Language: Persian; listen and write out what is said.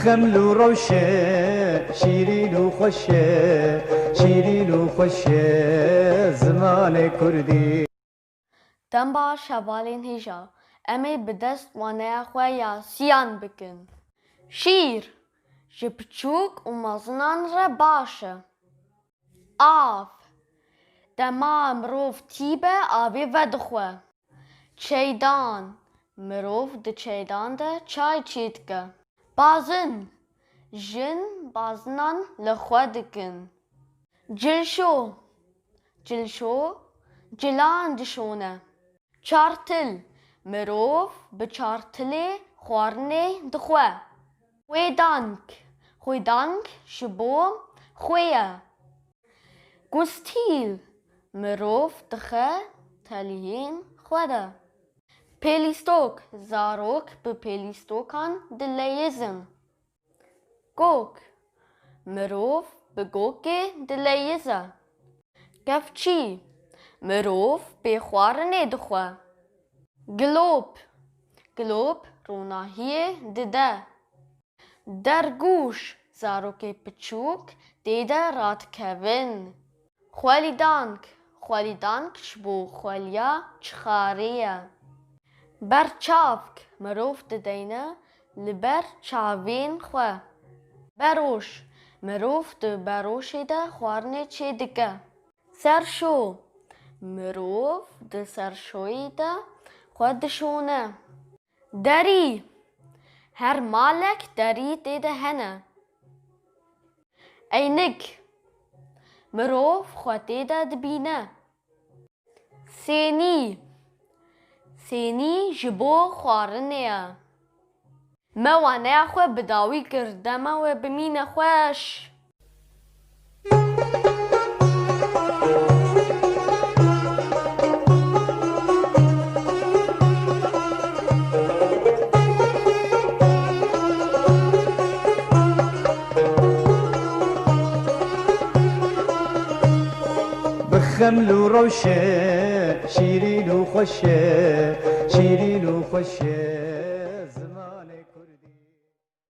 بخمل وروشة شيرين وخشة شيرين وخشة زمان كردي تنبا شوالين هجا امي بدست وانه خويا سيان بكن شير جبچوك ومزنان رباشة آف دما مروف تيبه آبي ودخوه چيدان مروف ده چيدان ده چای چيدكه بازن جن بازنان لخوه دكن جلشو جلشو جلان دشونه چارتل مروف بچارتله خوارنه دخوه خویدانک خویدانک شبو خویه گستیل مروف دخه تلیهین خوده پیلیستوک زاروک به پیلیستوکان دلیزن گوک مروف به گوکه دلیزه گفچی مروف به خوارنه دخوه گلوب گلوب روناهیه دده درگوش زاروک پچوک دیده رات کوین خوالیدانک شبو خوالیا چخاریه برچافک مروف ددینه لبر چاوین خواه بروش مروف ده بروشه ده خوارنه چه دکه سرشو مروف ده سرشوی ده خود دشونه دری هر مالک دری دیده هنه اینک مروف خود دیده دبینه سینی جبو خوارنه موانه خو بداوی کردمه و بمینه خوش بخمل وروشة شيرين وخشة شيرين وخشة